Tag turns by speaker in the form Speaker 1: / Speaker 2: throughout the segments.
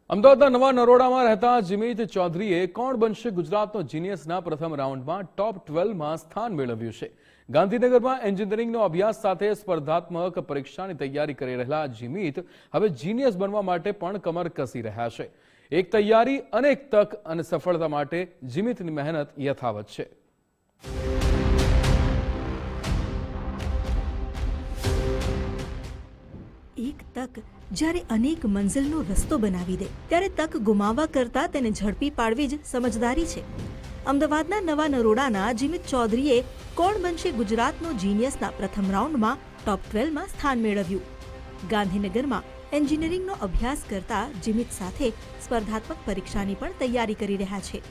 Speaker 1: અમદાવાદના નવા નરોડામાં રહેતા જીમિત ચૌધરીએ કોણ બનશે ગુજરાતનો જીનિયસના પ્રથમ રાઉન્ડમાં ટોપ 12માં સ્થાન મેળવ્યું છે. ગાંધીનગરમાં એન્જિનિયરિંગનો અભ્યાસ સાથે સ્પર્ધાત્મક પરીક્ષાની તૈયારી કરી રહેલા જીમિત હવે જીનિયસ બનવા માટે પણ કમર કસી રહ્યા છે. એક તૈયારી, અનેક તક અને સફળતા માટે જીમિતની મહેનત યથાવત છે.
Speaker 2: એક તક જ્યારે અનેક મંઝિલનો રસ્તો બનાવી દે ત્યારે તક ગુમાવવા કરતા તેને ઝડપી પાડવી જ સમજદારી છે. અમદાવાદના નવા નરોડાના જીમિત ચૌધરીએ કોણ બનશે ગુજરાતનો જીનિયસના પ્રથમ રાઉન્ડમાં ટોપ 12માં સ્થાન મેળવ્યું. ગાંધીનગરમાં એન્જિનિયરિંગનો અભ્યાસ કરતા જીમિત સાથે સ્પર્ધાત્મક પરીક્ષાની પણ તૈયારી કરી રહ્યા છે.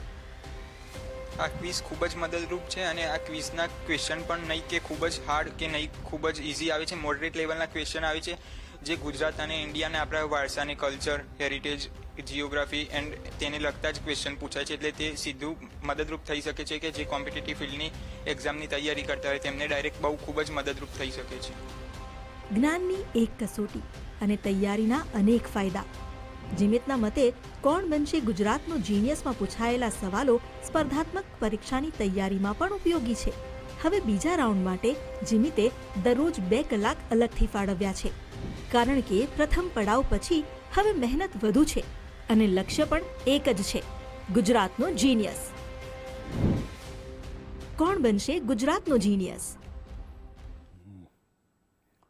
Speaker 3: આ ક્વિઝ ખૂબ જ મદદરૂપ છે અને આ ક્વિઝના ક્વેશ્ચન પણ નહીં કે ખૂબ જ હાર્ડ કે નહીં ખૂબ જ ઇઝી આવે છે. મોડરેટ લેવલના ક્વેશ્ચન આવે છે જે ગુજરાત અને ઇન્ડિયાને આપણા વારસાને, કલ્ચર, હેરિટેજ, જિયોગ્રાફી એન્ડ તેને લગતા જ ક્વેશ્ચન પૂછાય છે. એટલે તે સીધું મદદરૂપ થઈ શકે છે કે જે કોમ્પિટિટિવ ફિલ્ડની એક્ઝામની તૈયારી કરતા હોય તેમને ડાયરેક્ટ બહુ ખૂબ જ મદદરૂપ થઈ શકે છે.
Speaker 2: જ્ઞાનની એક કસોટી અને તૈયારીના અનેક ફાયદા. જીમિતના મતે કોણ બનશે ગુજરાતનો જીનિયસમાં પૂછાયેલા સવાલો સ્પર્ધાત્મક પરીક્ષાની તૈયારીમાં પણ ઉપયોગી છે. હવે બીજા રાઉન્ડ માટે જીમિતે દરરોજ 2 કલાક અલગથી ફાળવ્યા છે, કારણ કે પ્રથમ પડાવ પછી હવે મહેનત વધુ છે અને લક્ષ્ય પણ એક જ છે, ગુજરાતનો જીનિયસ. કોણ બનશે ગુજરાતનો જીનિયસ?